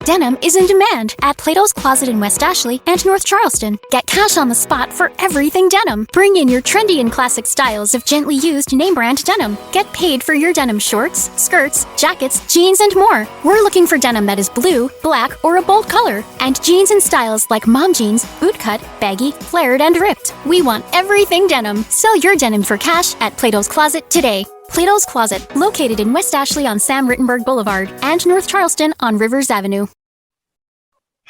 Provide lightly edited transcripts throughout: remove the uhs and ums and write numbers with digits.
Denim is in demand at Plato's Closet in West Ashley and North Charleston. Get cash on the spot for everything denim. Bring in your trendy and classic styles of gently used name brand denim. Get paid for your denim shorts, skirts, jackets, jeans, and more. We're looking for denim that is blue, black, or a bold color, and jeans in styles like mom jeans, bootcut, baggy, flared, and ripped. We want everything denim. Sell your denim for cash at Plato's Closet today. Plato's Closet, located in West Ashley on Sam Rittenberg Boulevard and North Charleston on Rivers Avenue.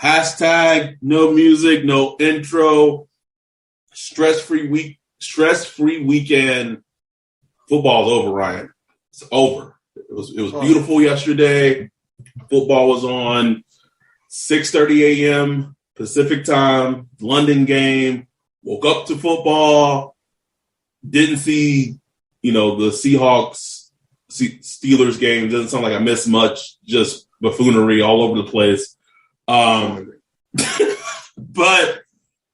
Hashtag no music, no intro. Stress-free weekend. Football's over, Ryan. It's over. It was beautiful yesterday. Football was on 6:30 a.m. Pacific time. London game. Woke up to football. Didn't see the Seahawks Steelers game. Doesn't sound like I missed much. Just buffoonery all over the place. But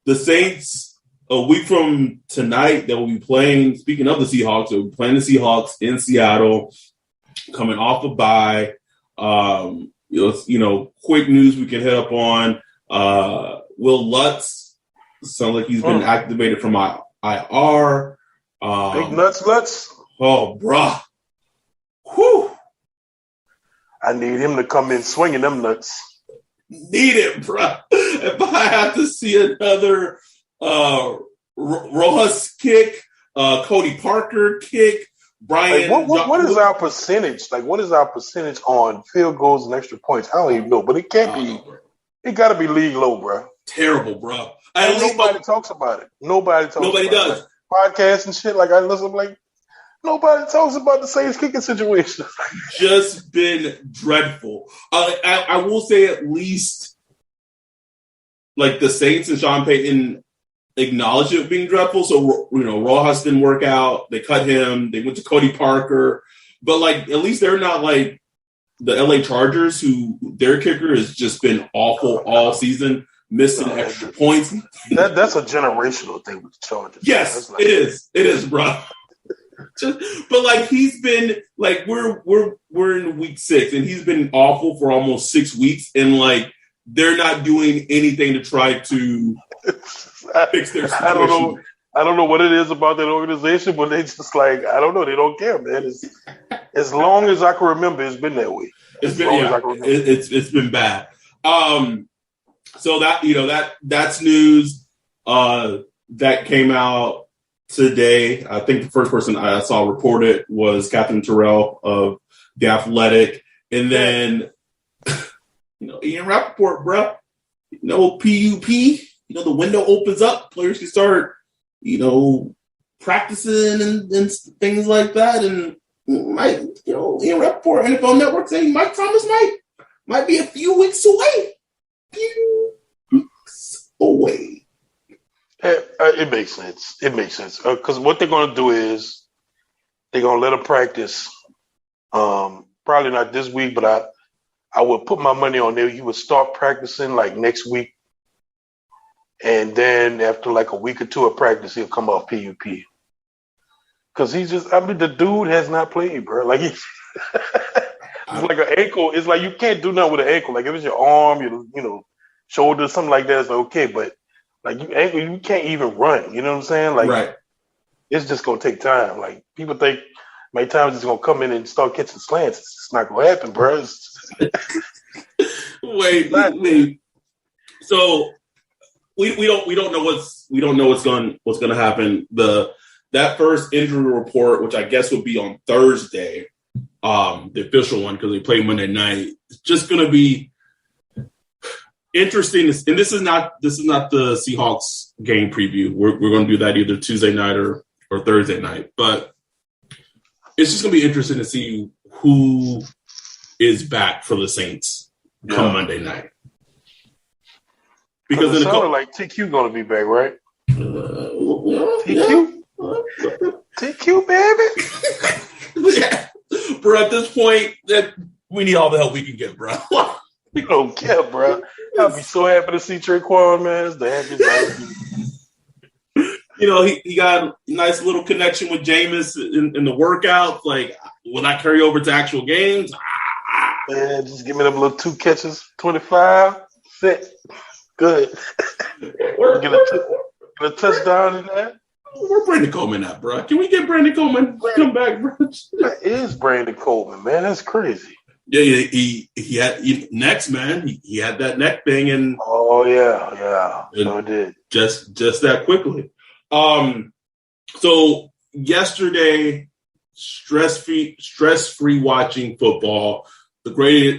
the Saints, a week from tonight, they will be playing. Speaking of the Seahawks, they'll be playing the Seahawks in Seattle, coming off a bye. Quick news we can hit up on. Will Lutz sounds like he's been activated from IR. Big nuts, Lutz. Oh, bruh. Whew. I need him to come in swinging them nuts. Need it, bruh. If I have to see another Rojas kick, Cody Parker kick, Brian. What is our percentage? What is our percentage on field goals and extra points? I don't even know, but it can't be. It got to be league low, bro. Terrible, bro. Nobody talks about it. Nobody does. It. Podcasts and shit. I listen. Nobody talks about the Saints kicking situation. Just been dreadful. I will say at least, the Saints and Sean Payton acknowledge it being dreadful. So, Rojas didn't work out. They cut him. They went to Cody Parker. But, at least they're not the LA Chargers, who their kicker has just been awful all season, missing extra points. That's a generational thing with the Chargers. Yes, it is. It is, bro. But he's been we're in week 6 and he's been awful for almost 6 weeks, and they're not doing anything to try to fix their situation. I don't know what it is about that organization, but they just I don't know. They don't care, man. As long as I can remember, it's been that way. It's been bad. So that's news that came out today. I think the first person I saw report it was Catherine Terrell of The Athletic. And then, Ian Rappaport, bro. PUP, the window opens up. Players can start, practicing and things like that. And Ian Rappaport, NFL Network saying Mike Thomas might be a few weeks away. It makes sense. Because what they're going to do is they're going to let him practice. Probably not this week, but I would put my money on there. He would start practicing next week. And then after a week or two of practice, he'll come off PUP. Because the dude has not played, bro. It's like an ankle. It's you can't do nothing with an ankle. If it's your arm, your shoulder, something like that, it's okay. But you can't even run. You know what I'm saying? Right. It's just gonna take time. People think Mike Thomas is gonna come in and start catching slants. It's just not gonna happen, bro. Wait. So we don't know what's gonna happen. That first injury report, which I guess would be on Thursday, the official one, because they play Monday night, it's just gonna be interesting. And this is not the Seahawks game preview. We're going to do that either Tuesday night or Thursday night. But it's just going to be interesting to see who is back for the Saints come Monday night. Because it sounded like TQ going to be back, right? TQ? TQ, baby? Yeah. Bro, at this point, we need all the help we can get, bro. We don't care, bro. I'll be so happy to see Trequan, man. It's the happiest he got a nice little connection with Jameis in the workouts. Will that carry over to actual games? Man, just give me them little 2 catches, 25, sit, good. Get a touchdown in that. Where Brandon Coleman at, bro? Can we get Brandon Coleman to come back, bro? That is Brandon Coleman, man. That's crazy. Yeah, he had next, man. He had that neck thing, and So did just that quickly. So yesterday, stress-free watching football, the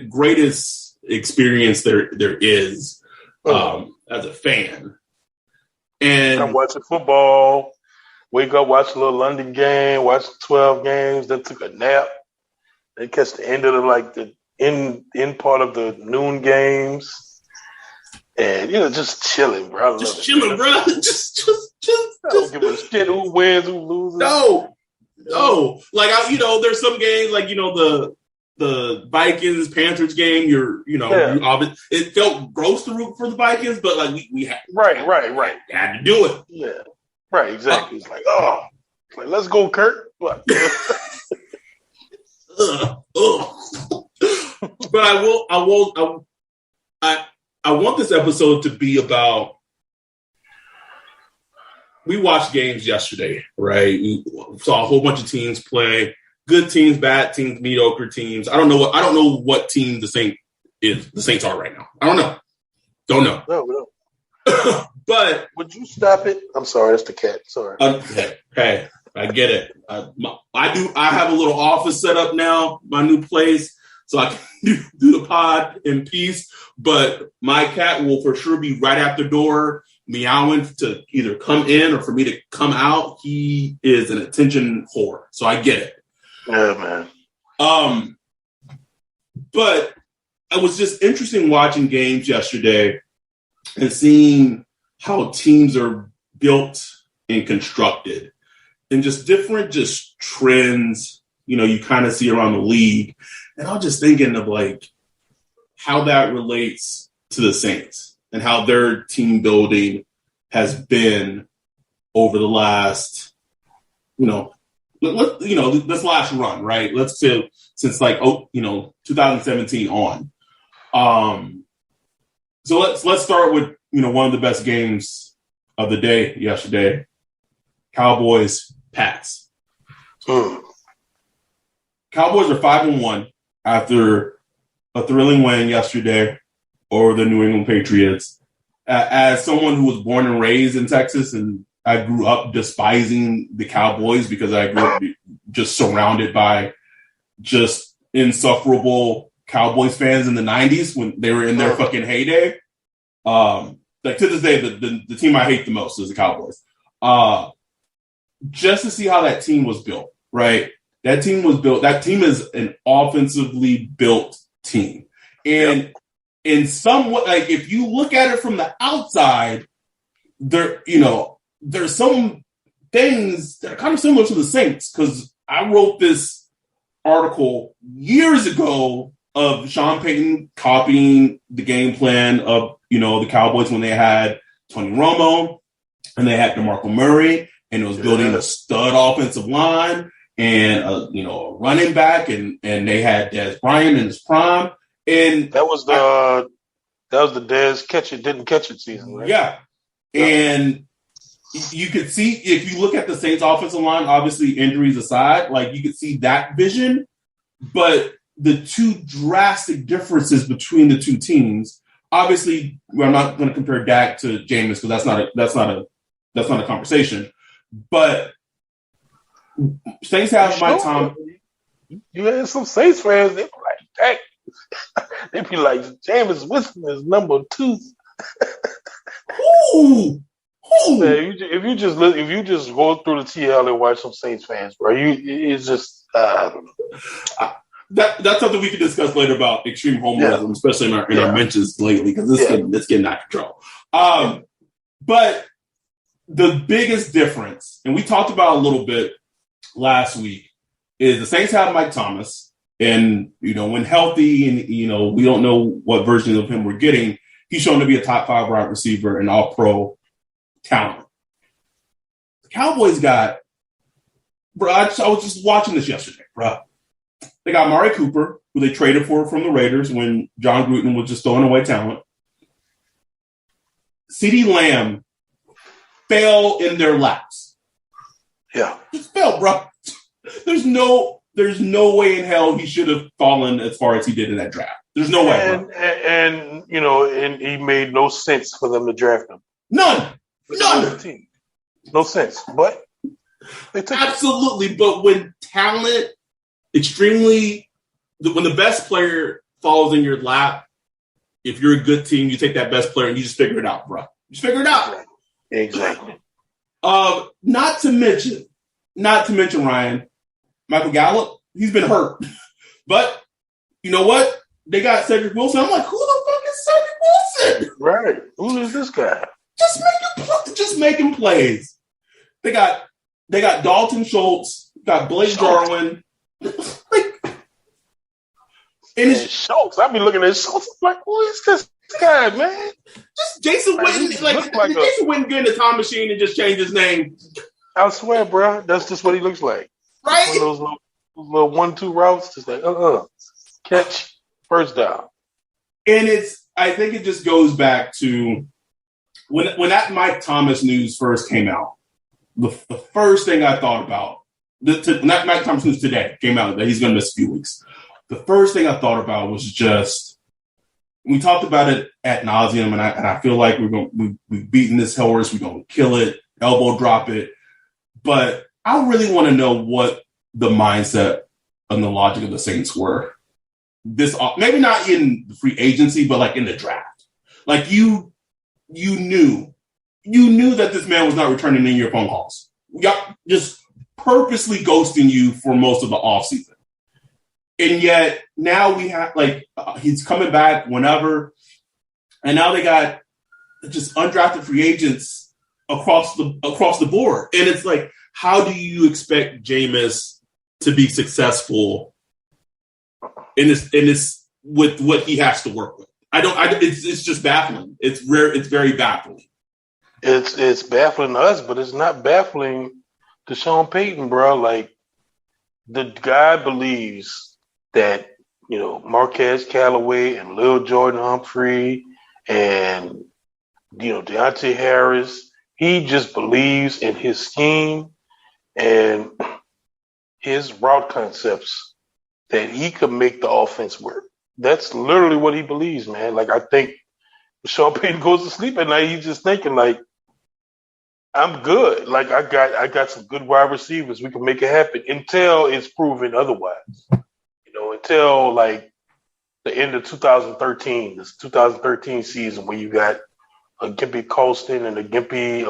greatest experience there is as a fan. And I'm watching football. Wake up, watch a little London game, watch 12 games, then took a nap. Then catch the end of the end part of the noon games. And just chilling, bro. Just chilling, bro. Just I don't give a shit who wins, who loses. No. Like there's some games like the Vikings Panthers game. It felt gross to root for the Vikings, but like we had had to do it. Yeah, right, exactly. It's like let's go, Kurt. What? But I want this episode to be about. We watched games yesterday, right? We saw a whole bunch of teams play. Good teams, bad teams, mediocre teams. I don't know what team the Saints are right now. I don't know. Don't know. No. But would you stop it? I'm sorry, that's the cat. Sorry. Hey, I get it. I have a little office set up now, my new place, so I can do the pod in peace. But my cat will for sure be right at the door, meowing to either come in or for me to come out. He is an attention whore, so I get it. Yeah, man. But it was just interesting watching games yesterday and seeing how teams are built and constructed and just different trends, you kind of see around the league. And I was just thinking of like how that relates to the Saints and how their team building has been over the last, this last run, right? Let's say since 2017 on. So let's start with, one of the best games of the day yesterday. Cowboys, Pats. Cowboys are 5-1 after a thrilling win yesterday over the New England Patriots. As someone who was born and raised in Texas, and I grew up despising the Cowboys because I grew up just surrounded by just insufferable Cowboys fans in the 90s when they were in their fucking heyday. To this day, the team I hate the most is the Cowboys. Just to see how that team was built, right? That team is an offensively built team. And in some way, like if you look at it from the outside, there's some things that are kind of similar to the Saints, because I wrote this article years ago of Sean Payton copying the game plan of, the Cowboys when they had Tony Romo and they had DeMarco Murray, and it was building a stud offensive line and a running back, and they had Dez Bryant in his prime. And that was the Dez didn't catch it season, right? Yeah. And you could see, if you look at the Saints offensive line, obviously injuries aside, like you could see that vision, but the two drastic differences between the two teams. Obviously, I'm not going to compare Dak to Jameis because that's not a conversation. But Saints have Mike Tomlin. You had some Saints fans, they were like, Dak. They'd be like, Jameis Winston is number 2. Ooh. Man, if you just go through the TL and watch some Saints fans, bro, it's just I don't know. That's something we can discuss later about extreme homerism, especially in our mentions lately, because it's getting out of control. But the biggest difference, and we talked about a little bit last week, is the Saints have Mike Thomas, and when healthy, and we don't know what version of him we're getting, he's shown to be a top 5 wide receiver and all-pro talent. The Cowboys got, bro. I was just watching this yesterday, bro. They got Amari Cooper, who they traded for from the Raiders when John Gruden was just throwing away talent. CeeDee Lamb fell in their laps. Yeah. Just fell, bro. There's no way in hell he should have fallen as far as he did in that draft. There's no way, bro. And he made no sense for them to draft him. None. No sense. But they took absolutely. But when talent when the best player falls in your lap, if you're a good team, you take that best player and you just figure it out, bro. Just figure it out. Exactly. Not to mention, Ryan, Michael Gallup, he's been hurt. But you know what? They got Cedric Wilson. I'm like, who the fuck is Cedric Wilson? Right. Who is this guy? Just making plays. They got Dalton Schultz, got Blake Jarwin. And Schultz. I be looking at Schultz like, who is this guy, man? Just Jason Witten. Jason Witten get in the time machine and just change his name. I swear, bro, that's just what he looks like. Right? One of those little 1-2 routes, just like catch, first down. And I think it just goes back to when that Mike Thomas news first came out. The first thing I thought about, not Mike Thomas news today came out that he's going to miss a few weeks. The first thing I thought about was just, we talked about it ad nauseum, and I feel like we've beaten this horse. We're going to kill it, elbow drop it. But I really want to know what the mindset and the logic of the Saints were. Maybe not in the free agency, but like in the draft. Like you knew that this man was not returning any of your phone calls. Just purposely ghosting you for most of the offseason. And yet now we have he's coming back whenever, and now they got just undrafted free agents across the board. And it's like, how do you expect Jameis to be successful in this with what he has to work with? It's just baffling. It's rare. It's very baffling. It's baffling to us, but it's not baffling to Sean Payton, bro. Like, the guy believes that, Marquez Callaway and Lil Jordan Humphrey and, Deontay Harris, he just believes in his scheme and his route concepts that he could make the offense work. That's literally what he believes, man. Like, I think when Sean Payton goes to sleep at night, he's just thinking, like, I'm good. Like, I got some good wide receivers. We can make it happen until it's proven otherwise. Until like the end of 2013, this 2013 season, where you got a gimpy Colston and a gimpy,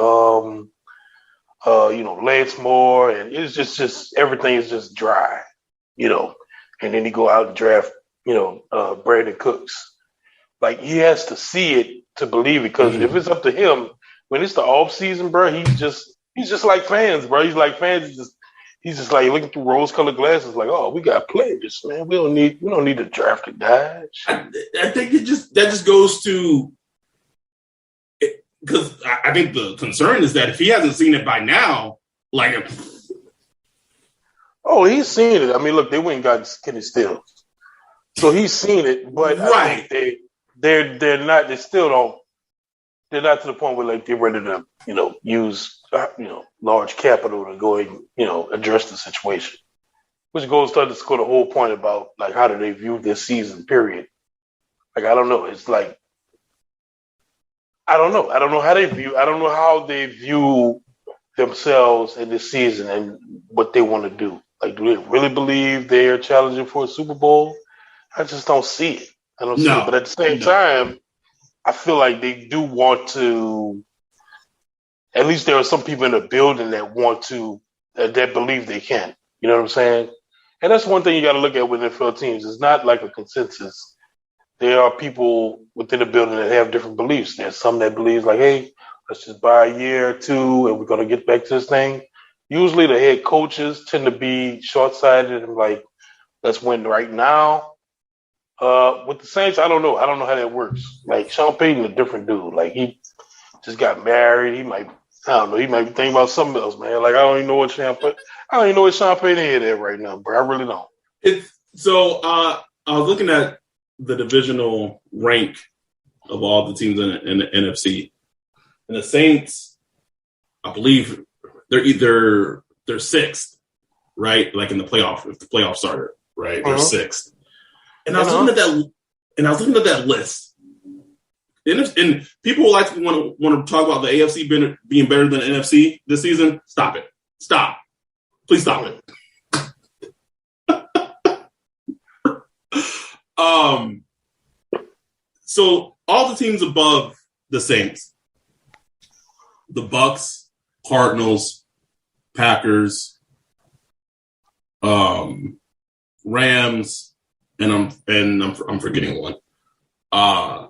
Lance Moore, and it's just everything is just dry, And then he go out and draft, Brandon Cooks. Like, he has to see it to believe it, because if it's up to him, when it's the off season, bro, he's just like fans, bro. He's like fans. He's just like looking through rose-colored glasses, like, oh, we got players, man. We don't need to draft a guy. I think that just goes to, because I think the concern is that if he hasn't seen it by now, like, oh, he's seen it. I mean, look, they went and got Kenny Stills, so he's seen it. But right, I think they're not. They still don't. They're not to the point where like they're ready to use large capital to go and address the situation, which goes to underscore the whole point about like how do they view this season period. Like, I don't know. It's like, I don't know how they view themselves in this season and what they want to do. Like, do they really believe they are challenging for a Super Bowl? I just don't see it. I don't see it. But at the same time, I feel like they do want to. At least there are some people in the building that want to, that believe they can. You know what I'm saying? And that's one thing you got to look at with NFL teams. It's not like a consensus. There are people within the building that have different beliefs. There's some that believes like, hey, let's just buy a year or two and we're going to get back to this thing. Usually the head coaches tend to be short-sighted and like, let's win right now. With the Saints, I don't know. I don't know how that works. Like, Sean Payton, a different dude. Like, he just got married. He might be thinking about something else, man. Like, I don't even know what Sean Payton had at right now, bro. I really don't. So I was looking at the divisional rank of all the teams in the NFC, and the Saints, I believe they're sixth, right? Like in the playoff, if the playoffs started, right? They're sixth. And I was looking at that list. And people like to want to talk about the AFC being better than the NFC this season. Stop it. Stop. Please stop it. So all the teams above the Saints, the Bucks, Cardinals, Packers, Rams, and I'm forgetting one. I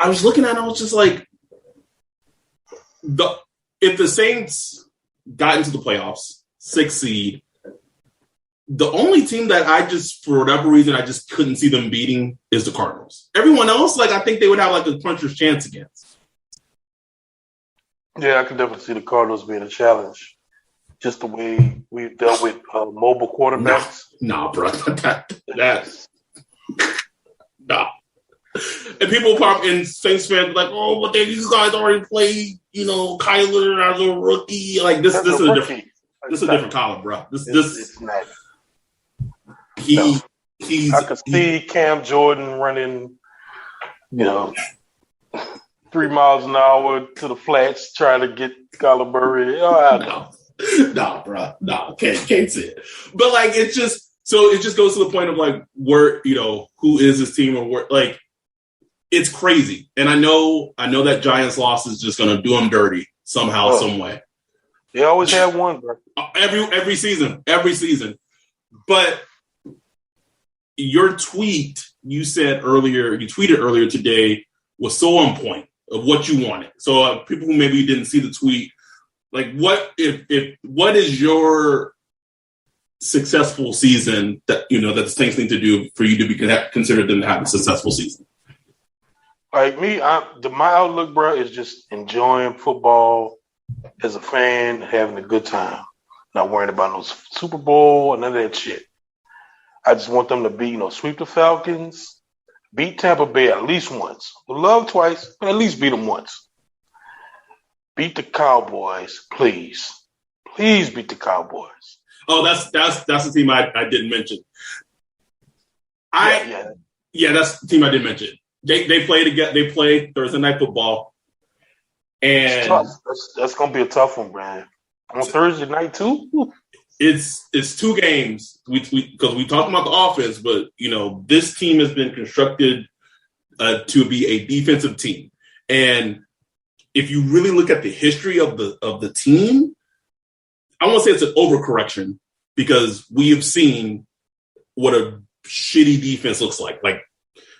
was looking at it, I was just like, if the Saints got into the playoffs, 6th seed, the only team that I just, for whatever reason, I just couldn't see them beating is the Cardinals. Everyone else, like, I think they would have like a puncher's chance against. Yeah, I can definitely see the Cardinals being a challenge. Just the way we dealt with mobile quarterbacks. Nah, bro. Nah. And people probably, and Saints fans like, oh, but these guys already played, Kyler as a rookie. Like, this is a different Colin, bro. It's not. I could see Cam Jordan running, 3 miles an hour to the flats trying to get Kyler Murray. No, bro. No, can't see it. But like, it just goes to the point of like, where, who is this team, or where, like, it's crazy. And I know that Giants loss is just going to do them dirty somehow, some way. They always have one, bro. Every season. But your tweet you tweeted earlier today was so on point of what you wanted. So people who maybe didn't see the tweet, like, what is your successful season that that the Saints need to do for you to be considered them to have a successful season? Like me, my outlook, bro, is just enjoying football as a fan, having a good time, not worrying about no Super Bowl or none of that shit. I just want them to sweep the Falcons, beat Tampa Bay at least once. Would love twice, but at least beat them once. Beat the Cowboys, please. Please beat the Cowboys. Oh, that's the team I didn't mention. Yeah, that's the team I didn't mention. They play together. They play Thursday Night Football, and that's gonna be a tough one, man. On Thursday night too. It's 2 games. Because we talked about the offense, but this team has been constructed to be a defensive team, and if you really look at the history of the team, I won't say it's an overcorrection, because we have seen what a shitty defense looks like. Like,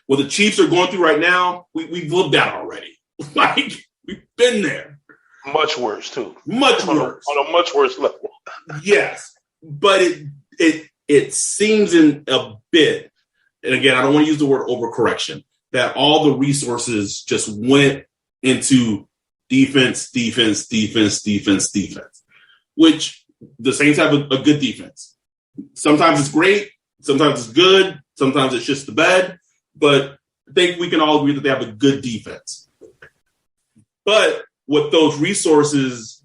what the Chiefs are going through right now, we've lived that already. Like, we've been there. Much worse, too. Much worse. On a much worse level. Yes. But it seems in a bit, and again, I don't want to use the word overcorrection, that all the resources just went into defense, which the Saints have a good defense. Sometimes it's great, sometimes it's good, sometimes it's just the bed, but I think we can all agree that they have a good defense. But with those resources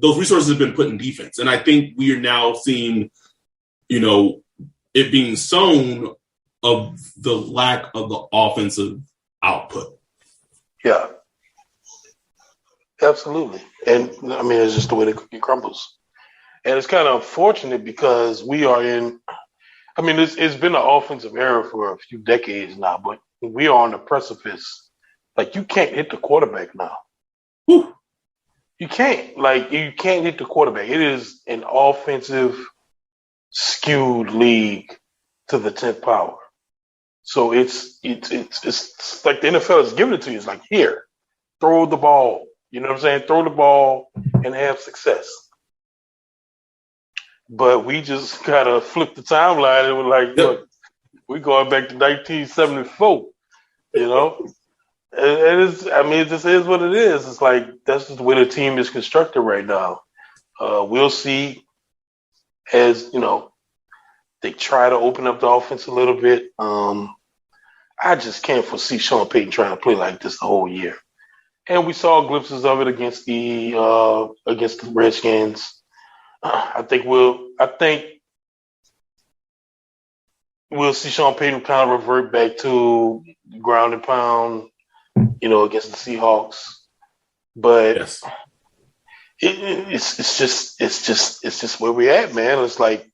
have been put in defense. And I think we are now seeing, it being sown of the lack of the offensive output. Yeah. Absolutely. And I mean, it's just the way the cookie crumbles. And it's kind of unfortunate because we are it's been an offensive era for a few decades now, but we are on the precipice. Like, you can't hit the quarterback now. Whew. You can't. Like, you can't hit the quarterback. It is an offensive skewed league to the 10th power. So it's like the NFL is giving it to you. It's like, here, throw the ball. You know what I'm saying? Throw the ball and have success. But we just kind of flipped the timeline and we're like, look, we're going back to 1974, it just is what it is. It's like, that's just the way the team is constructed right now. We'll see as, They try to open up the offense a little bit. I just can't foresee Sean Payton trying to play like this the whole year. And we saw glimpses of it against the Redskins. I think we'll see Sean Payton kind of revert back to ground and pound, against the Seahawks. But yes. It's just where we're at, man. It's like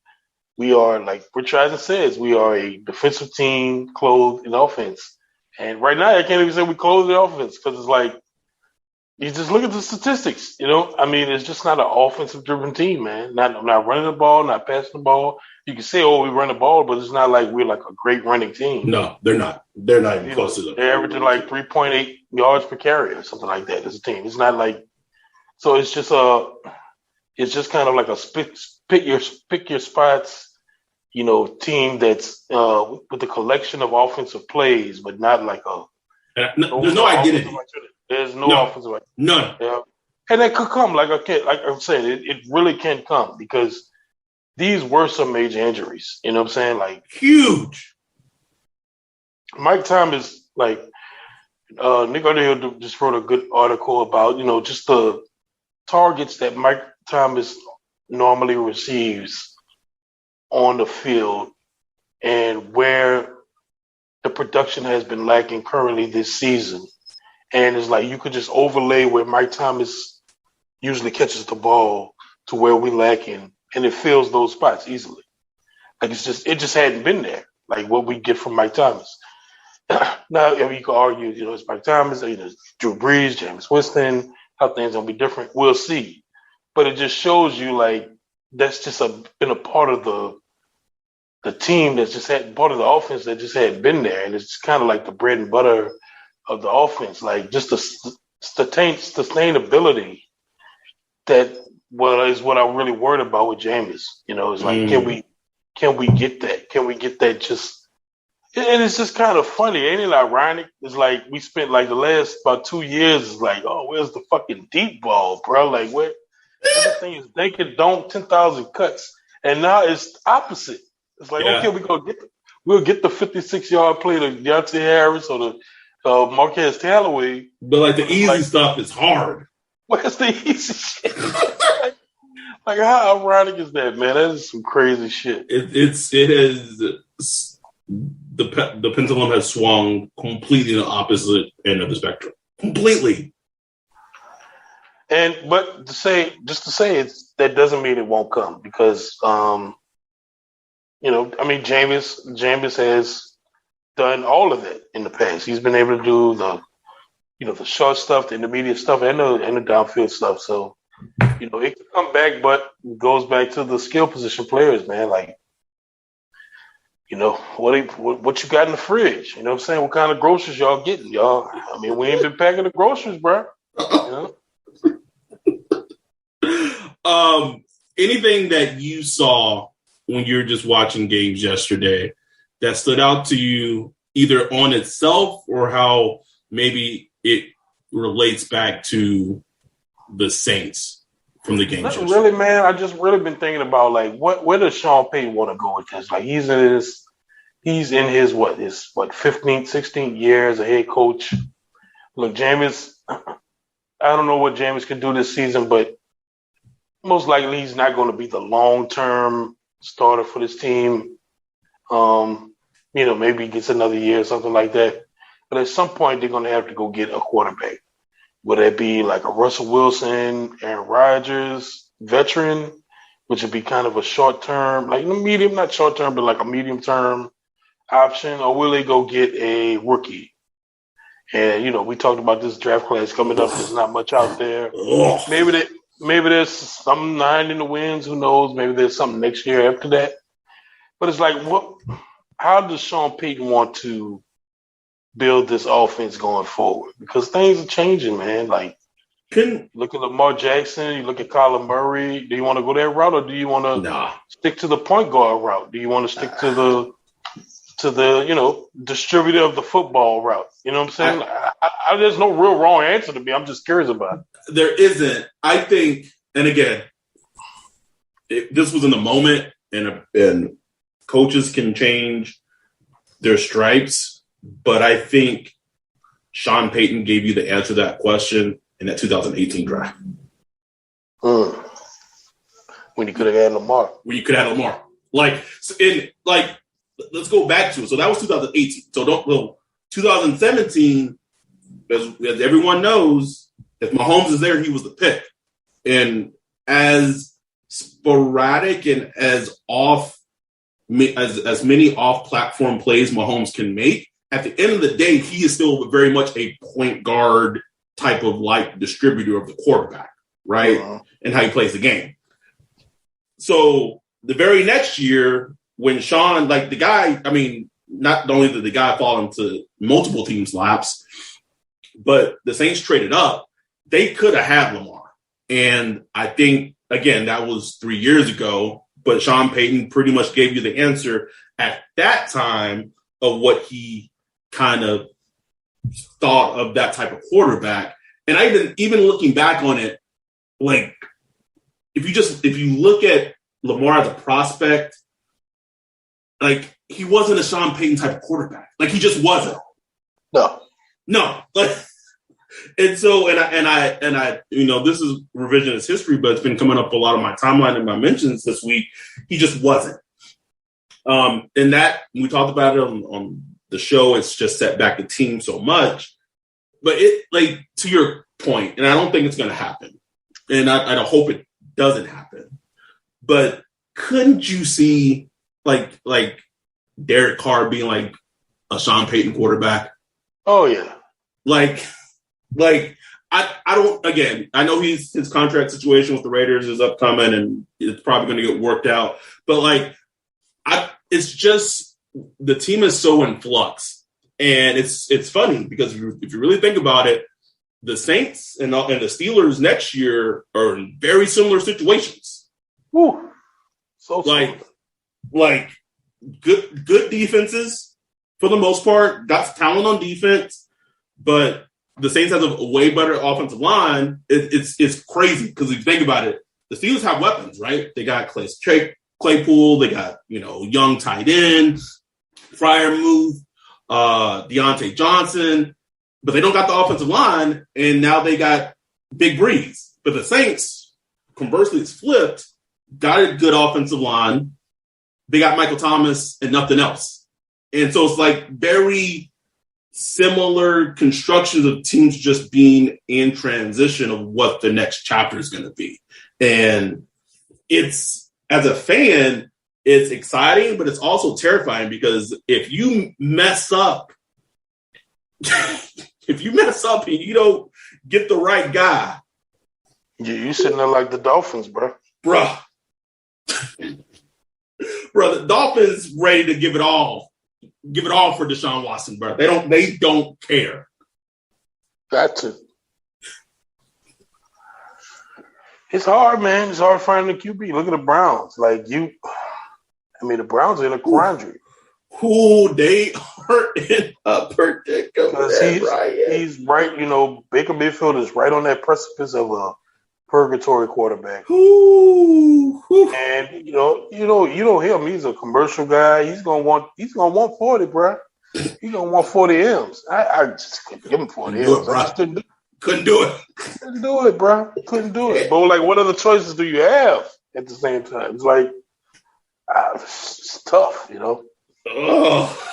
we are, like Richardson says, we are a defensive team clothed in offense. And right now, I can't even say we clothed in offense because it's like you just look at the statistics. I mean, it's just not an offensive-driven team, man. Not running the ball, not passing the ball. You can say, we run the ball, but it's not like we're like a great running team. No, they're not. They're not even close to them. They're averaging like 3.8 yards per carry or something like that as a team. It's not like so. It's just kind of like a pick your spots. Team that's with a collection of offensive plays, but not like there's no identity. There's no offensive identity. None. Yeah. And that could come, like I'm saying, it really can come because these were some major injuries. You know what I'm saying? Like huge. Mike Thomas, like Nick Underhill just wrote a good article about, just the targets that Mike Thomas normally receives on the field and where the production has been lacking currently this season. And it's like you could just overlay where Mike Thomas usually catches the ball to where we lacking, and it fills those spots easily. Like it just hadn't been there, like what we get from Mike Thomas. Now, you could argue, it's Mike Thomas, Drew Brees, Jameis Winston, how things gonna be different. We'll see. But it just shows you, like, that's just been a part of the team that's just had part of the offense that just hadn't been there. And it's kind of like the bread and butter of the offense, like just the sustainability that is what I'm really worried about with Jameis. It's like, can we get that? Can we get that just – and it's just kind of funny. Ain't it ironic? It's like we spent like the last about 2 years like, where's the fucking deep ball, bro? Like, where everything is naked, don't 10,000 cuts. And now it's opposite. It's like, okay, we'll get the 56-yard play to Deontay Harris or the Marquez Callaway. But like the easy stuff is hard. Where's the easy shit? Like how ironic is that, man? That is some crazy shit. It has the pendulum has swung completely the opposite end of the spectrum. Completely. But to say that doesn't mean it won't come because Jameis has done all of it in the past. He's been able to do the short stuff, the intermediate stuff, and the downfield stuff. So, it can come back, but it goes back to the skill position players, man. Like, what you got in the fridge? You know what I'm saying? What kind of groceries y'all getting, y'all? I mean, we ain't been packing the groceries, bro. Anything that you saw when you're just watching games yesterday that stood out to you either on itself or how maybe it relates back to the Saints from the game? Really, man, I just really been thinking about like where does Sean Payton want to go with this? Like he's in his 15th, 16th year as a head coach. Look, Jameis, I don't know what Jameis can do this season, but most likely he's not going to be the long-term starter for this team. Maybe he gets another year or something like that. But at some point, they're going to have to go get a quarterback. Would that be like a Russell Wilson, Aaron Rodgers, veteran, which would be kind of a short-term, like medium, not short-term, but like a medium-term option? Or will they go get a rookie? And, we talked about this draft class coming up. There's not much out there. Maybe there's some 9 in the winds. Who knows? Maybe there's something next year after that. But it's like, how does Sean Payton want to build this offense going forward? Because things are changing, man. Like, look at Lamar Jackson. You look at Kyler Murray. Do you want to go that route, or do you want to stick to the point guard route? Do you want to stick to the distributor of the football route? You know what I'm saying? There's no real wrong answer to me. I'm just curious about it. There isn't. I think, and again, this was in the moment, and coaches can change their stripes, but I think Sean Payton gave you the answer to that question in that 2018 draft. When you could have had Lamar. Let's go back to it. So that was 2018. So 2017, as everyone knows, if Mahomes is there, he was the pick. And as sporadic and as many off-platform plays Mahomes can make, at the end of the day, he is still very much a point guard type of distributor of the quarterback, right? And how he plays the game. So the very next year, when Sean, not only did the guy fall into multiple teams' laps, but the Saints traded up, they could have had Lamar. And I think, again, that was 3 years ago, but Sean Payton pretty much gave you the answer at that time of what he kind of thought of that type of quarterback. And even looking back on it, if you look at Lamar as a prospect, he wasn't a Sean Payton type of quarterback. He just wasn't. No. And so, and I, this is revisionist history, but it's been coming up a lot of my timeline and my mentions this week. He just wasn't. And that, we talked about it on the show, it's just set back the team so much. But to your point, and I don't think it's going to happen, and I hope it doesn't happen, but couldn't you see Derek Carr being a Sean Payton quarterback? Oh yeah. I don't, again, I know his contract situation with the Raiders is upcoming and it's probably going to get worked out, but it's just, the team is so in flux, and it's funny because if you really think about it, the Saints and the Steelers next year are in very similar situations. Woo. So good defenses for the most part, got talent on defense, but the Saints have a way better offensive line. It's crazy because if you think about it, the Steelers have weapons, right? They got Claypool, they got young tight end, Freiermuth, Deontay Johnson, but they don't got the offensive line, and now they got Big Breeze. But the Saints, conversely, it's flipped. Got a good offensive line. They got Michael Thomas and nothing else. And so it's very similar constructions of teams just being in transition of what the next chapter is going to be. And it's, as a fan, it's exciting, but it's also terrifying because if you mess up, and you don't get the right guy. You sitting there like the Dolphins, bro. Bruh, the Dolphins ready to give it all for Deshaun Watson, bro. They don't care. That's it. It's hard, man. It's hard finding a QB. Look at the Browns. The Browns are in a quandary. Who they are in a predicament. He's right. Baker Mayfield is right on that precipice of a purgatory quarterback. Ooh. And you know him. He's a commercial guy. He's gonna want 40, bro. He's gonna want 40 M's. I just couldn't give him 40 M's. I just couldn't do it. Couldn't do it, bro. Couldn't do it. But what other choices do you have at the same time? It's it's tough, Oh.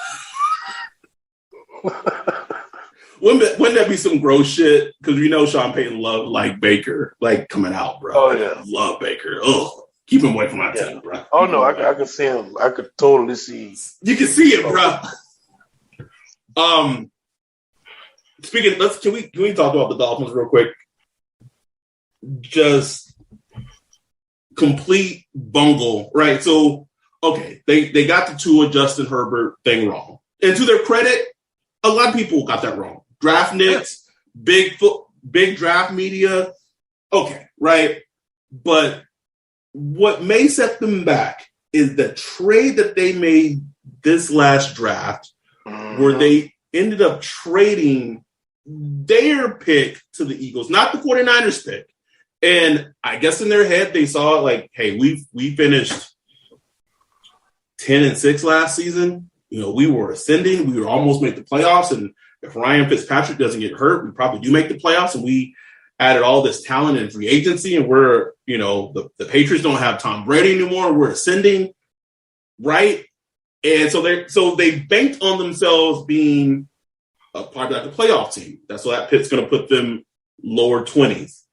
Wouldn't that be some gross shit? Because Sean Payton loved Baker coming out, bro. Oh yeah, love Baker. Oh, keep him away from my team, bro. Oh no, I could see him. I could totally see. You can see it, bro. Speaking, can we talk about the Dolphins real quick? Just complete bungle, right? So, okay, they got the Tua Justin Herbert thing wrong, and to their credit, a lot of people got that wrong. Draft nicks, big draft media, okay, right? But what may set them back is the trade that they made this last draft, where they ended up trading their pick to the Eagles, not the 49ers pick. And I guess in their head, they saw hey, we finished 10-6 last season. We were ascending. We would almost make the playoffs. And if Ryan Fitzpatrick doesn't get hurt, we probably do make the playoffs. And we added all this talent in free agency. And we're, the Patriots don't have Tom Brady anymore. We're ascending, right? And so they banked on themselves being a part of the playoff team. That's why that Pitt's going to put them lower 20s.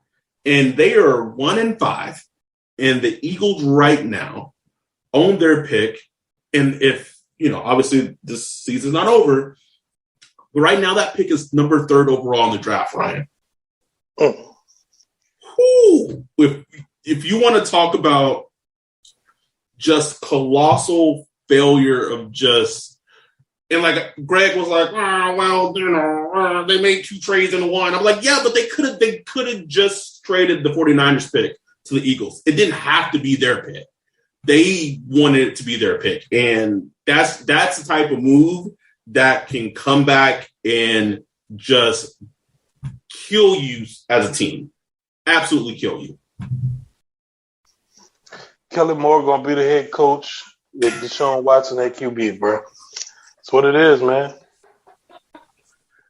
And they are 1-5. And the Eagles right now own their pick. And if, obviously this season's not over, but right now that pick is number 3rd overall in the draft, Ryan. Whew. If you want to talk about just colossal failure of just, and like Greg was like, they made 2 trades in one. I'm like, yeah, but they could have just traded the 49ers pick to the Eagles. It didn't have to be their pick. They wanted it to be their pick. And that's the type of move that can come back and just kill you as a team. Absolutely kill you. Kellen Moore going to be the head coach with Deshaun Watson at QB, bro. That's what it is, man.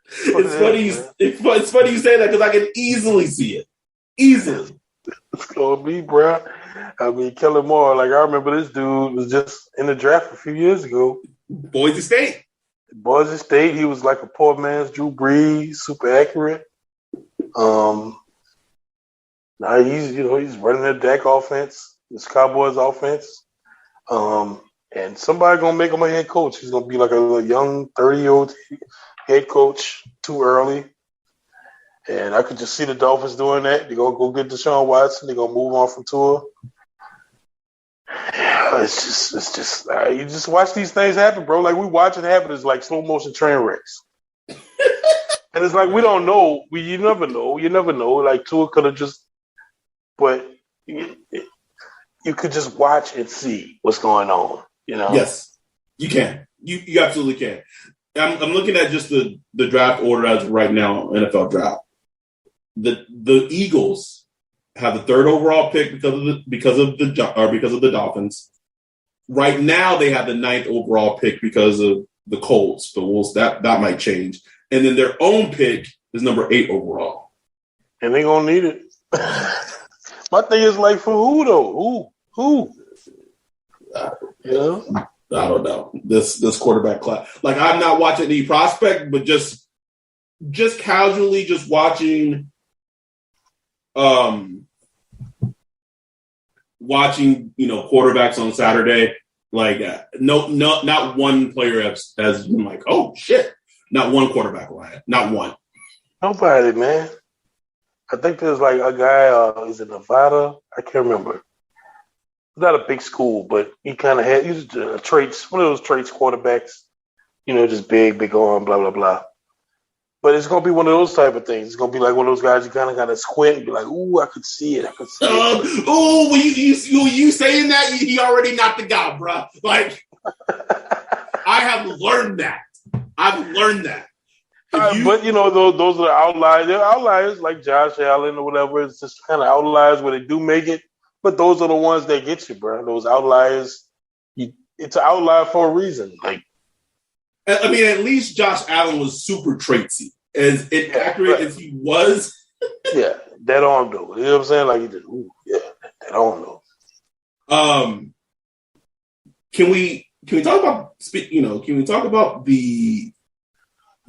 It's funny you say that because I can easily see it. Easily. It's going to be, bro. I mean, Kellen Moore, like I remember this dude was just in the draft a few years ago. Boise State, he was like a poor man's Drew Brees, super accurate. Now he's running the Dak offense, this Cowboys offense. And somebody gonna make him a head coach. He's gonna be like a young 30-year-old head coach too early. And I could just see the Dolphins doing that. They're gonna go get Deshaun Watson. They're gonna move on from Tua. It's just you just watch these things happen, bro. Like we watch it happen. It's like slow motion train wrecks. And it's like we don't know. You never know. You never know. Like Tua could have just, but you could just watch and see what's going on. Yes, you can. You absolutely can. I'm looking at just the draft order as of right now, NFL draft. The Eagles have the 3rd overall pick because of the Dolphins. Right now, they have the 9th overall pick because of the Colts. But that might change. And then their own pick is number 8 overall. And they're gonna need it. My thing is like for who though? Who? I don't know. This quarterback class. Like I'm not watching any prospect, but just casually just watching quarterbacks on Saturday. Like not one player has been like, oh shit. Not one quarterback, Ryan. Not one. Nobody, man. I think there's like a guy, is it Nevada? I can't remember. It's not a big school, but he kind of had one of those traits quarterbacks, just big arm, blah, blah, blah. But it's going to be one of those type of things. It's going to be like one of those guys you kind of got to squint and be like, ooh, I could see it. When you saying that, he already knocked the guy, bro. Like, I have learned that. I've learned that. But those are the outliers. They're outliers like Josh Allen or whatever. It's just kind of outliers where they do make it. But those are the ones that get you, bro. Those outliers. It's an outlier for a reason. Like, I mean, at least Josh Allen was super traitsy, as accurate as he was. Yeah, that arm though. You know what I'm saying? Like he did. Ooh, yeah, that arm though. Can we talk about Can we talk about the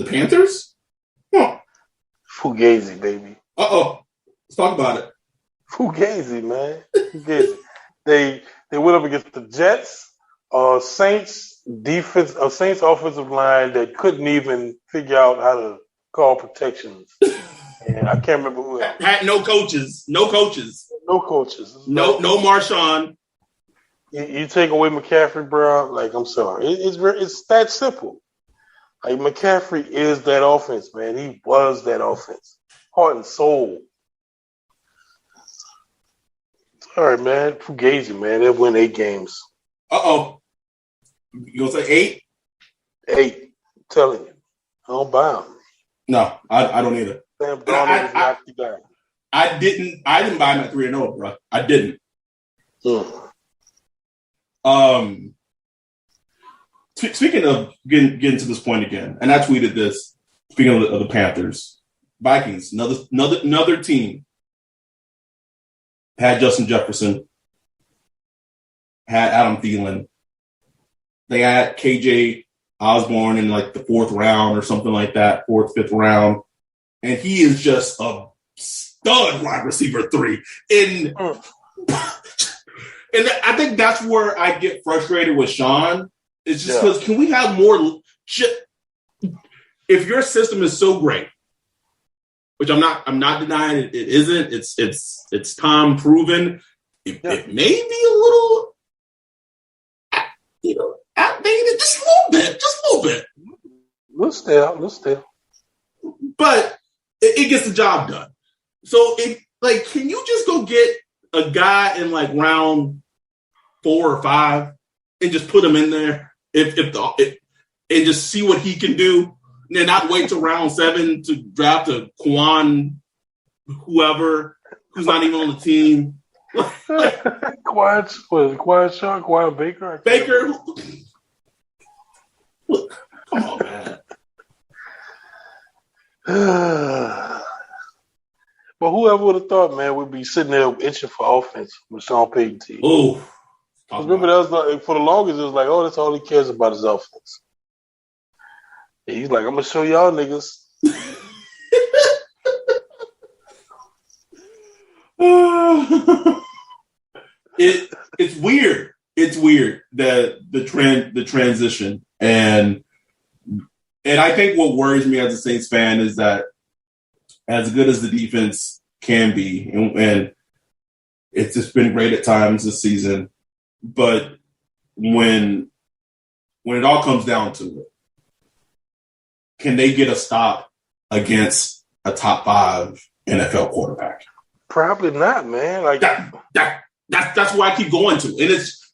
Panthers? Huh. Fugazi, baby. Let's talk about it. Fugazi, man. Fugazi. They went up against the Jets, Saints offensive line that couldn't even figure out how to call protections. And I can't remember who else. Had no coaches. No Marshawn. You take away McCaffrey, bro. Like, I'm sorry. It's that simple. Like, McCaffrey is that offense, man. He was that offense. Heart and soul. All right, man. Fugazi, man. They'll win 8 games. You gonna say 8? 8. I'm telling you. I don't buy them. No, I don't either. Sam Darnold is knocked you down. I didn't buy him at 3-0, bro. I didn't. speaking of getting to this point again, and I tweeted this. Speaking of the Panthers, Vikings, another team had Justin Jefferson, had Adam Thielen. They had KJ Osborne in like the 4th round or something like that, 4th, 5th round, and he is just a stud wide receiver 3. And I think that's where I get frustrated with Sean. It's just because can we have more? If your system is so great, which I'm not denying it isn't. It's time proven. It may be a little, outdated, just a little bit. Let's stay. But it gets the job done. So can you just go get a guy in like round 4 or 5 and just put him in there and just see what he can do? And then not wait till round 7 to draft a Quan, whoever, who's not even on the team. Quan Baker? Baker. Look, come on, man. But whoever would have thought, man, we'd be sitting there itching for offense with Sean Payton team. Oh. Remember, that was like, for the longest, it was like, that's all he cares about is offense. And he's like, I'm going to show y'all niggas. It's weird. It's weird that the transition. And I think what worries me as a Saints fan is that as good as the defense can be, and it's just been great at times this season, but when it all comes down to it, can they get a stop against a top 5 NFL quarterback? Probably not, man. Like that's why I keep going to,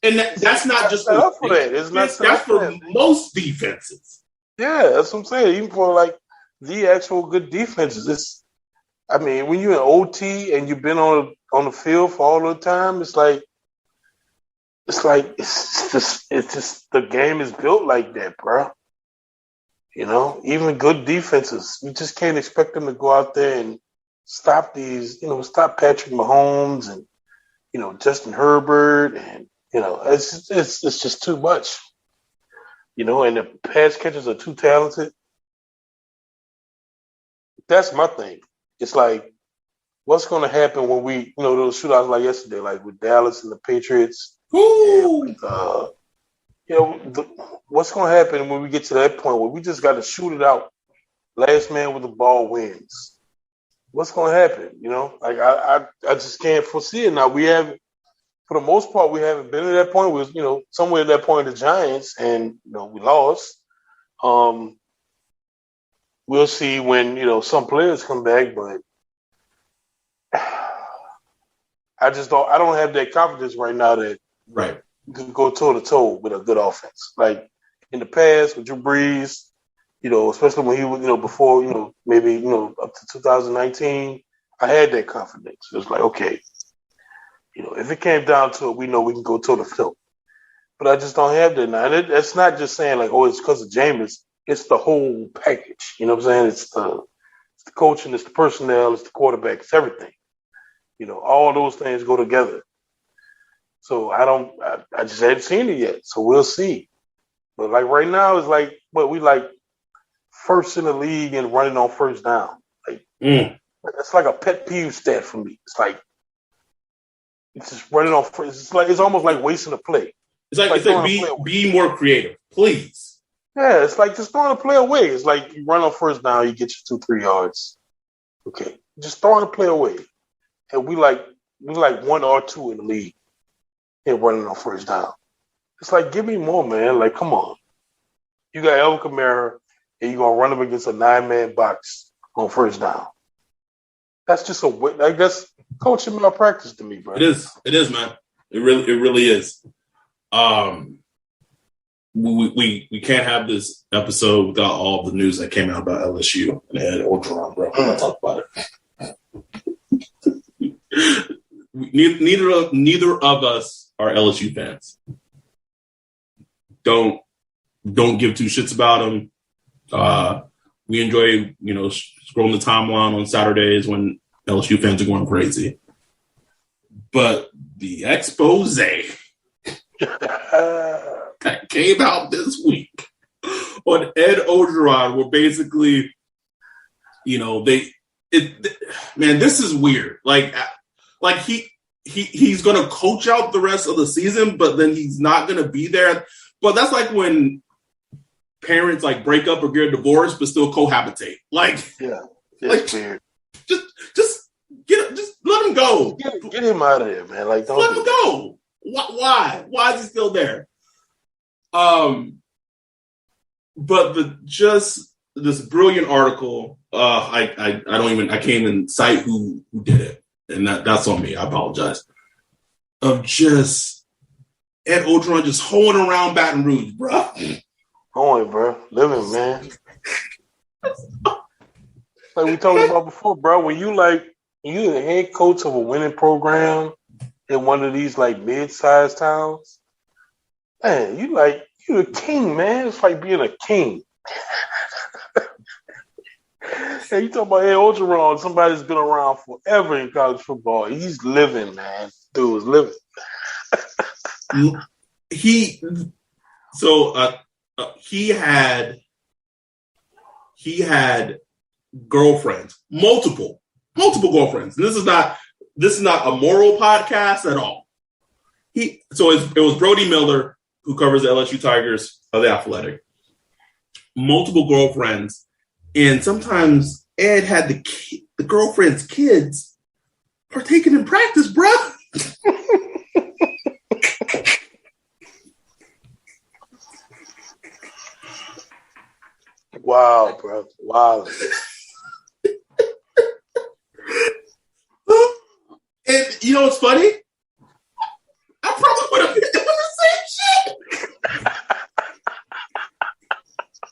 and that's not just for that. It's not that's for most defenses. Yeah, that's what I'm saying. Even for like the actual good defenses, when you're in OT and you've been on the field for all the time, it's just the game is built like that, bro. Even good defenses, you just can't expect them to go out there and stop stop Patrick Mahomes and, Justin Herbert. And, it's just too much, and the pass catchers are too talented. That's my thing. It's like, what's going to happen when we, those shootouts like yesterday, like with Dallas and the Patriots? And, what's going to happen when we get to that point where we just got to shoot it out? Last man with the ball wins. What's going to happen? I just can't foresee it now. We have, for the most part, we haven't been at that point. We was, somewhere at that point the Giants, and we lost. We'll see when some players come back, but I don't have that confidence right now that you can go toe to toe with a good offense. Like in the past with Drew Brees, especially when he was, before, maybe, up to 2019, I had that confidence. It was like, okay, if it came down to it, we know we can go toe to toe. But I just don't have that now. And that's not just saying like, it's because of Jameis. It's the whole package. You know what I'm saying? It's the coaching, it's the personnel, it's the quarterback, it's everything. All those things go together. So I just haven't seen it yet. So we'll see. But like right now, it's like, we like first in the league and running on first down. Like that's like a pet peeve stat for me. It's like it's just running on first. It's almost like wasting a play. It's like be more creative, please. Yeah, it's like just throwing a play away. It's like you run on first down, you get your 2-3 yards. Okay, just throwing a play away, and we like 1 or 2 in the league and running on first down. It's like, give me more, man. Like, come on. You got Alvin Kamara, and you're going to run him against a 9-man box on first down. That's just that's coaching malpractice to me, bro. It is, man. It really is. We can't have this episode without all the news that came out about LSU and Ed Orgeron, bro. We're going to talk about it. Neither of us are LSU fans. Don't don't give two shits about him. We enjoy, scrolling the timeline on Saturdays when LSU fans are going crazy. But the expose that came out this week on Ed Orgeron were basically, man, this is weird. Like he's going to coach out the rest of the season, but then he's not going to be there. But that's like when parents like break up or get a divorce, but still cohabitate. It's weird. Just let him go. Get him out of there, man. Like, don't let him go. Why? Why is he still there? But this brilliant article. I can't even cite who did it, and that's on me. I apologize. Of just Ed Orgeron just hoeing around Baton Rouge, bro. Hoeing, bro, living, man. Like we talked about before, bro. When you the head coach of a winning program in one of these like mid-sized towns, man, you're a king, man. It's like being a king. Hey, you talking about Ed Orgeron, somebody that's been around forever in college football. He's living, man. Dude is living. He had girlfriends, multiple girlfriends. And this is not a moral podcast at all. It was Brody Miller, who covers the LSU Tigers of The Athletic. Multiple girlfriends, and sometimes Ed had the girlfriend's kids partaking in practice, bro. Wow, bro. Wow. And you know what's funny? I probably would have been doing the same shit.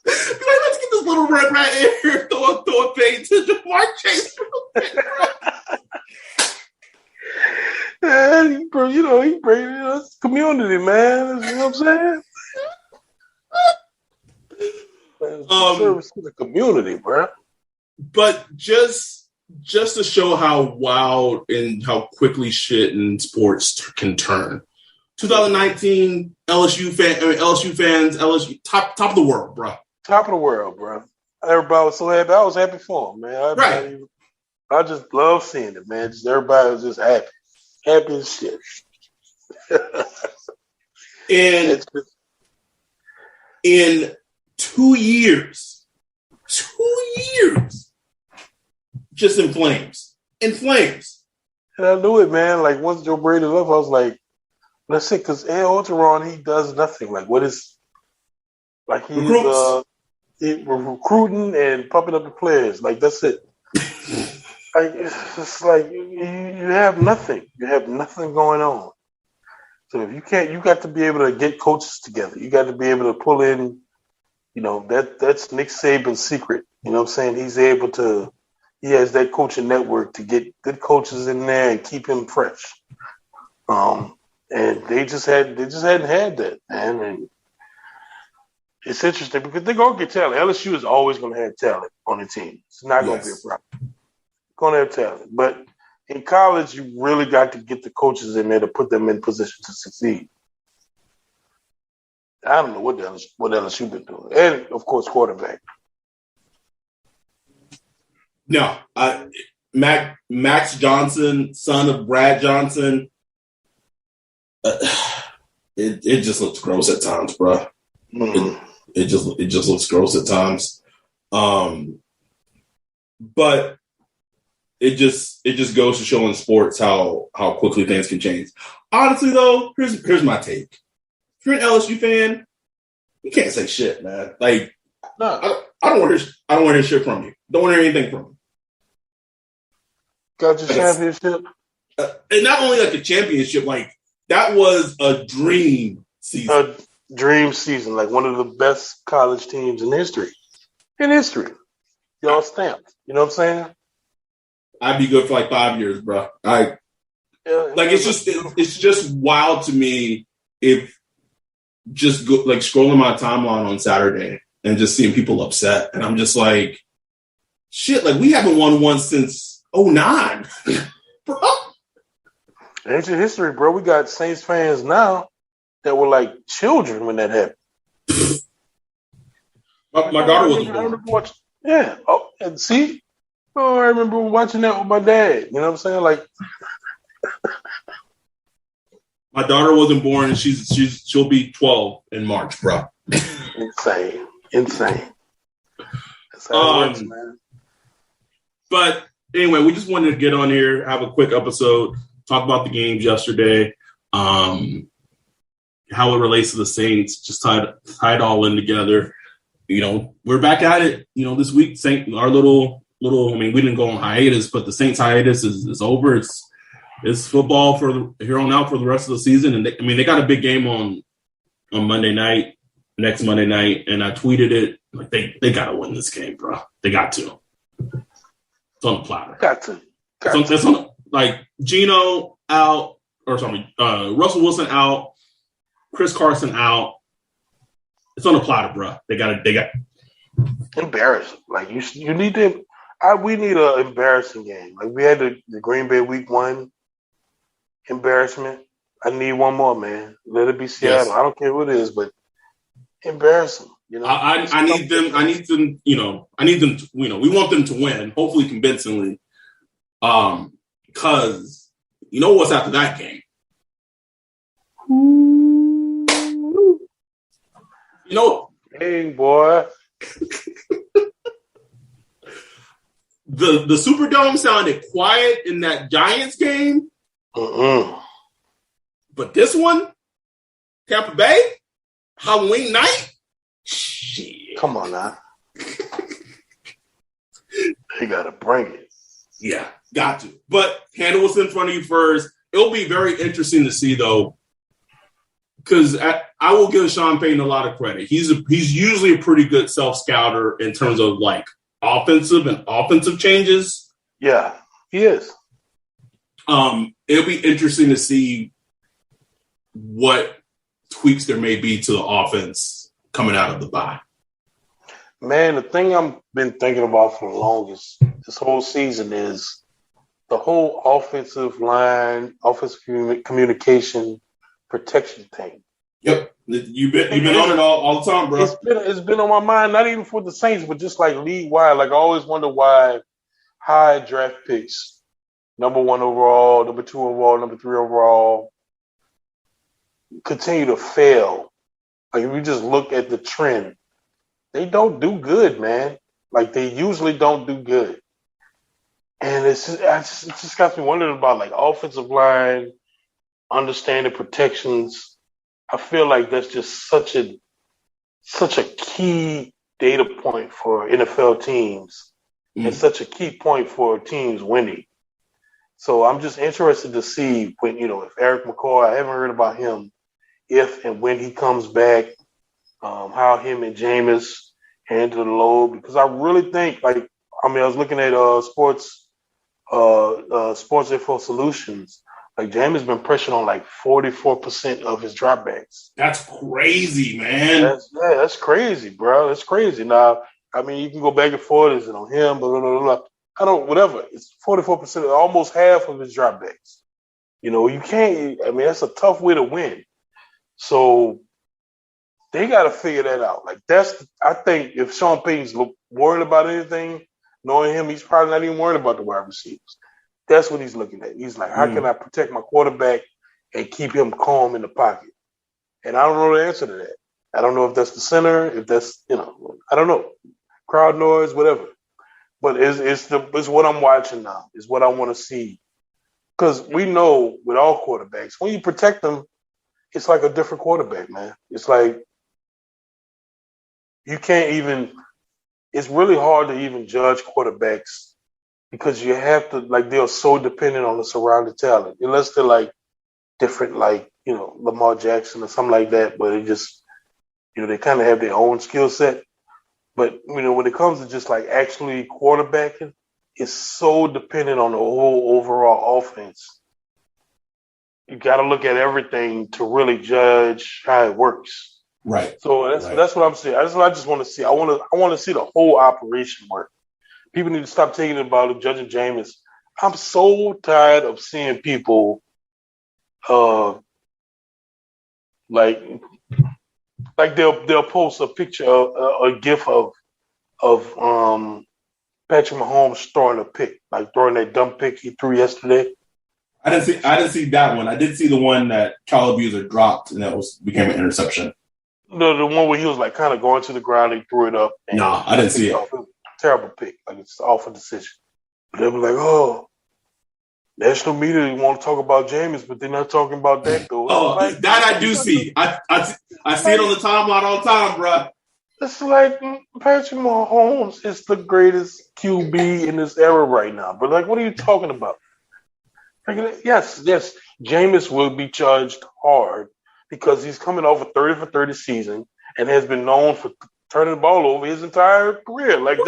Let's get this little red right here, throw a fade to Jamar Chase. Yeah, bro, he brings community, man. You know what I'm saying? Service to the community, bro. But just to show how wild and how quickly shit in sports can turn. 2019 LSU fans, top of the world, bro. Top of the world, bro. Everybody was so happy. I was happy for him, man. I just love seeing it, man. Just everybody was just happy as shit. And in 2 years, just in flames. And I knew it, man. Like, once Joe Brady left, I was like, that's it, because Ed Orgeron, he does nothing. Like, what is, like, he's recruiting and pumping up the players. Like, that's it. Like, it's just like, you have nothing. You have nothing going on. So if you can't, you got to be able to get coaches together. You got to be able to pull in, that's Nick Saban's secret. You know what I'm saying? He has that coaching network to get good coaches in there and keep him fresh. And they just hadn't had that, man. And it's interesting because they're gonna get talent. LSU is always gonna have talent on the team. It's not gonna be a problem. Gonna have talent. But in college, you really got to get the coaches in there to put them in position to succeed. I don't know what LSU been doing. And of course, quarterback. No, Max Johnson, son of Brad Johnson. It just looks gross at times, bro. Mm-hmm. It just looks gross at times. But it just goes to show in sports how quickly things can change. Honestly, though, here's my take. If you're an LSU fan, you can't say shit, man. Like, no, I don't want to hear shit from you. Don't want to hear anything from you. Got your championship, and not only like a championship, like that was a dream season. A dream season, like one of the best college teams in history. Y'all stamped. You know what I'm saying? I'd be good for like 5 years, bro. It's just wild to me if just go, like scrolling my timeline on Saturday and just seeing people upset. And I'm just like, shit, like we haven't won one since 2009. Bro. Ancient history, bro. We got Saints fans now that were like children when that happened. My daughter wasn't born. Yeah. Oh, and see? Oh, I remember watching that with my dad. You know what I'm saying? Like, my daughter wasn't born, and she'll be 12 in March, bro. Insane. That's how it works, man. But anyway, we just wanted to get on here, have a quick episode, talk about the games yesterday, how it relates to the Saints, just tie it all in together. You know, we're back at it. You know, this week, our little. I mean, we didn't go on hiatus, but the Saints hiatus is over. It's football for here on out for the rest of the season, and they got a big game on Monday night, next Monday night, and I tweeted it like they got to win this game, bro. They got to. It's on the platter. Got to. It's on like Geno out, or sorry, Russell Wilson out, Chris Carson out. It's on the platter, bro. They got embarrassed. Like you need to. We need an embarrassing game. Like we had the Green Bay Week 1 embarrassment. I need one more, man. Let it be Seattle. Yes. I don't care who it is, but embarrassing. You know, I need them. I need them. You know, I need them. We want them to win, hopefully convincingly. Because you know what's after that game. You know, hey boy. The Superdome sounded quiet in that Giants game. But this one, Tampa Bay, Halloween night? Shit. Come on now. You got to bring it. Yeah, got to. But handle what's in front of you first. It'll be very interesting to see, though, because I will give Sean Payton a lot of credit. He's usually a pretty good self-scouter in terms of, like, offensive changes. Yeah, he is. It'll be interesting to see what tweaks there may be to the offense coming out of the bye. Man, the thing I've been thinking about for the longest this whole season is the whole offensive line, offensive communication, protection thing. Yep. You've been on it all the time, bro. It's been on my mind, not even for the Saints, but just like league wide. Like I always wonder why high draft picks, number 1 overall, number 2 overall, number 3 overall, continue to fail. Like if you just look at the trend, they don't do good, man. Like they usually don't do good. And it just got me wondering about like offensive line, understanding protections. I feel like that's just such a key data point for NFL teams and such a key point for teams winning. So I'm just interested to see when, if Eric McCoy, I haven't heard about him, if and when he comes back, how him and Jameis handle the load. Because I really think, I was looking at Sports Info Solutions. Like Jameis been pressured on like 44% of his dropbacks. That's crazy, man. That's crazy, bro. That's crazy. Now, I mean, you can go back and forth. Is it on him? Blah, blah, blah, blah. Whatever. It's 44%, almost half of his dropbacks. You can't. I mean, that's a tough way to win. So they got to figure that out. Like I think if Sean Payton's worried about anything, knowing him, he's probably not even worried about the wide receivers. That's what he's looking at. He's like, how can I protect my quarterback and keep him calm in the pocket? And I don't know the answer to that. I don't know if that's the center, if that's, I don't know. Crowd noise, whatever. But it's what I'm watching now. It's what I want to see. Because we know with all quarterbacks, when you protect them, it's like a different quarterback, man. It's like you can't even – it's really hard to even judge quarterbacks because you have to, like, they're so dependent on the surrounding talent. Unless they're, like, different, like, Lamar Jackson or something like that, but they just, they kind of have their own skill set. But, when it comes to just, like, actually quarterbacking, it's so dependent on the whole overall offense. You got to look at everything to really judge how it works. Right. So that's what I'm saying. That's what I just want to see. I want to see the whole operation work. People need to stop taking it about judging Jameis. I'm so tired of seeing people like they'll post a picture of a gif of Patrick Mahomes throwing a pick, like throwing that dumb pick he threw yesterday. I didn't see that one. I did see the one that Kyle Abuser dropped and that became an interception. No, the one where he was like kind of going to the ground, he threw it up. No, I didn't see it. Terrible pick. Like it's an awful decision. They were like, oh, national media want to talk about Jameis, but they're not talking about that though. Oh, like, that I do see. I see it on the timeline all the time, bro. It's like Patrick Mahomes is the greatest QB in this era right now. But like, what are you talking about? Like, yes, Jameis will be charged hard because he's coming off a 30 for 30 season and has been known for turning the ball over his entire career. Like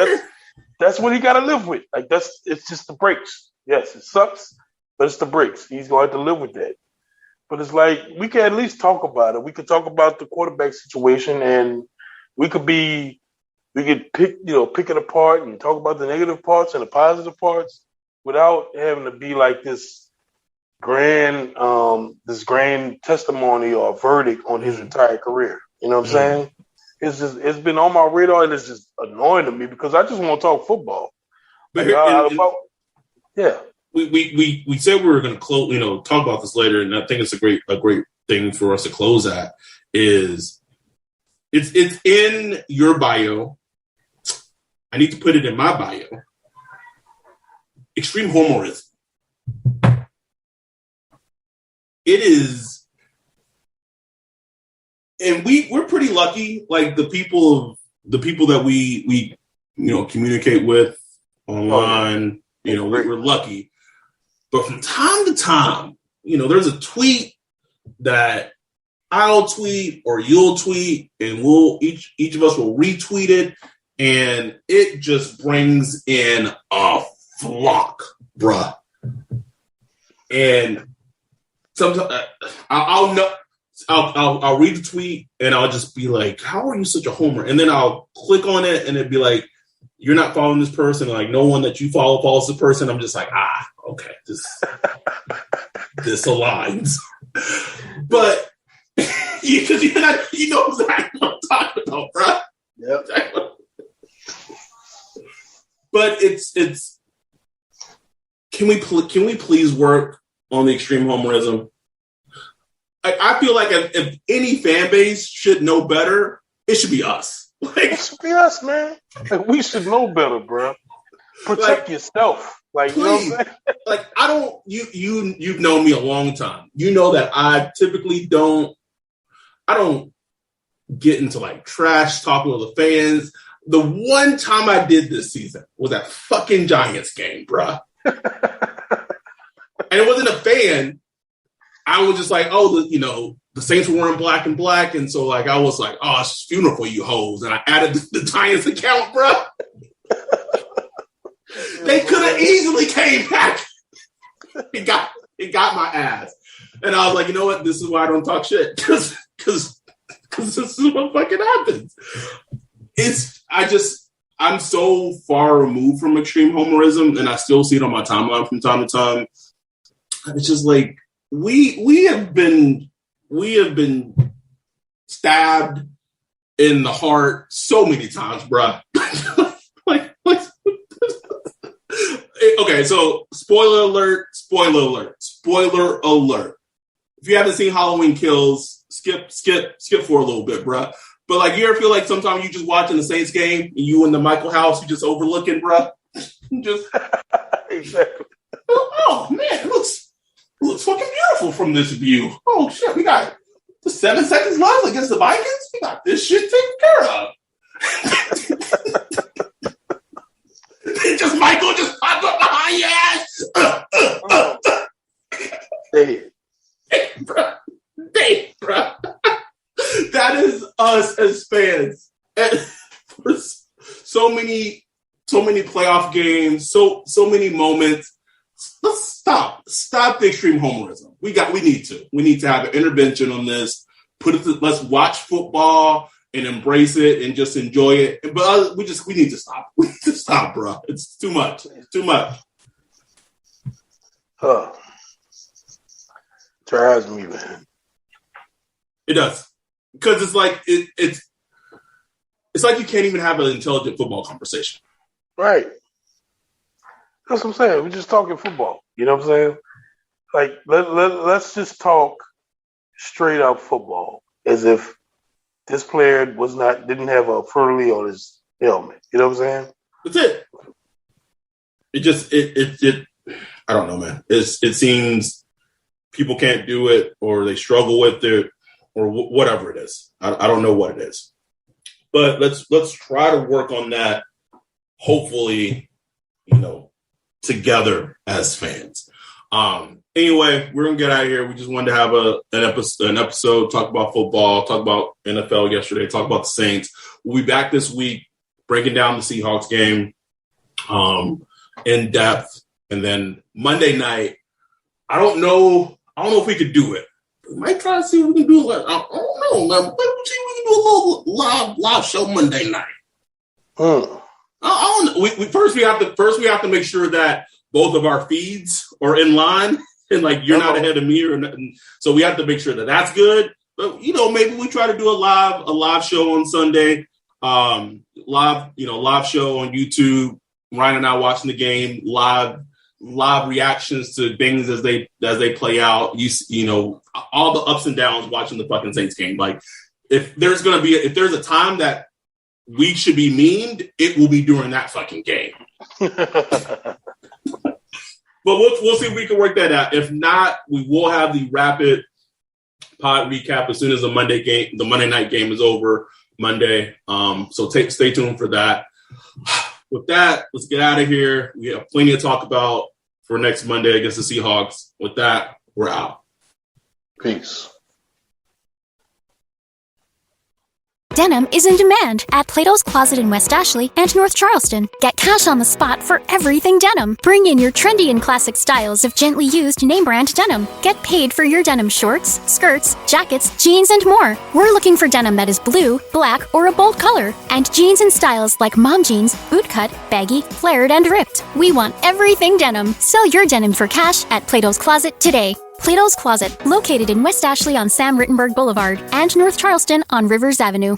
that's what he got to live with. Like it's just the breaks. Yes, it sucks, but it's the breaks. He's going to have to live with that. But it's like we can at least talk about it. We could talk about the quarterback situation, and we could pick it apart and talk about the negative parts and the positive parts without having to be like this grand testimony or verdict on his entire career. You know what I'm saying? It's been on my radar and it's just annoying to me because I just want to talk football. But yeah. We said we were going to close, talk about this later, and I think it's a great thing for us to close at. Is it's in your bio. I need to put it in my bio. Extreme homerism. It is, and we're pretty lucky. Like the people that we communicate with online. We're lucky. But from time to time, there's a tweet that I'll tweet or you'll tweet, and each of us will retweet it, and it just brings in a flock, bruh. And sometimes I'll read the tweet and I'll just be like, "How are you such a homer?" And then I'll click on it and it'd be like, "You're not following this person. Like no one that you follow follows this person." I'm just like, okay, this aligns. But because you know exactly what I'm talking about, bro. Yep. But it's. Can we please work on the extreme homerism? I feel like if any fan base should know better, it should be us. It should be us, man. Like, we should know better, bro. Protect yourself. Like, please. You know what I'm saying? Like, I don't. You've known me a long time. You know that I typically don't. I don't get into like trash talking with the fans. The one time I did this season was that fucking Giants game, bruh. And it wasn't a fan. I was just like, the Saints were wearing black and black, and so like I was like, oh, it's a funeral for you hoes, and I added the Giants account, bro. They could have easily came back. It got my ass, and I was like, you know what? This is why I don't talk shit because this is what fucking happens. I'm so far removed from extreme homerism, and I still see it on my timeline from time to time. It's just like we have been stabbed in the heart so many times, bruh. Okay, so spoiler alert. If you haven't seen Halloween Kills, skip for a little bit, bruh. But like, you ever feel like sometimes you just watching the Saints game and you in the Michael house, you just overlooking, bruh? Just exactly. Oh man, it looks fucking beautiful from this view. Oh shit, we got the 7 seconds left against the Vikings. We got this shit taken care of. Michael just popped up behind your ass. Hey, bro. That is us as fans. And for so many playoff games, so many moments. Let's stop the extreme homerism. We need to have an intervention on this. let's watch football and embrace it and just enjoy it. But we need to stop. We need to stop, bro. It's too much. It's too much. Drives me, man. It does. Because it's like it's like you can't even have an intelligent football conversation. Right. That's what I'm saying. We're just talking football. You know what I'm saying? Like let's just talk straight up football as if this player didn't have a furley on his helmet. You know what I'm saying? That's it. It I don't know, man. It seems people can't do it, or they struggle with it, or whatever it is. I don't know what it is, but let's try to work on that. Hopefully, together as fans. Anyway, we're gonna get out of here. We just wanted to have an episode, talk about football, talk about NFL yesterday, talk about the Saints. We'll be back this week breaking down the Seahawks game in depth, and then Monday night. I don't know if we could do it. We might try to see if we can do it. I don't know, man. Maybe see if we can do a little live show Monday night. I don't know. First we have to make sure that both of our feeds are in line, and like you're not ahead of me or nothing. So we have to make sure that that's good. But maybe we try to do a live show on Sunday. Live show on YouTube. Ryan and I watching the game live reactions to things as they play out. All the ups and downs watching the fucking Saints game. Like if there's a time that we should be memed, it will be during that fucking game. But we'll see if we can work that out. If not, we will have the rapid pod recap as soon as the Monday night game is over Monday. So stay tuned for that. With that, let's get out of here. We have plenty to talk about for next Monday against the Seahawks. With that, we're out. Peace. Denim is in demand at Plato's Closet in West Ashley and North Charleston. Get cash on the spot for everything denim. Bring in your trendy and classic styles of gently used name brand denim. Get paid for your denim shorts, skirts, jackets, jeans, and more. We're looking for denim that is blue, black, or a bold color, and jeans in styles like mom jeans, bootcut, baggy, flared, and ripped. We want everything denim. Sell your denim for cash at Plato's Closet today. Plato's Closet, located in West Ashley on Sam Rittenberg Boulevard and North Charleston on Rivers Avenue.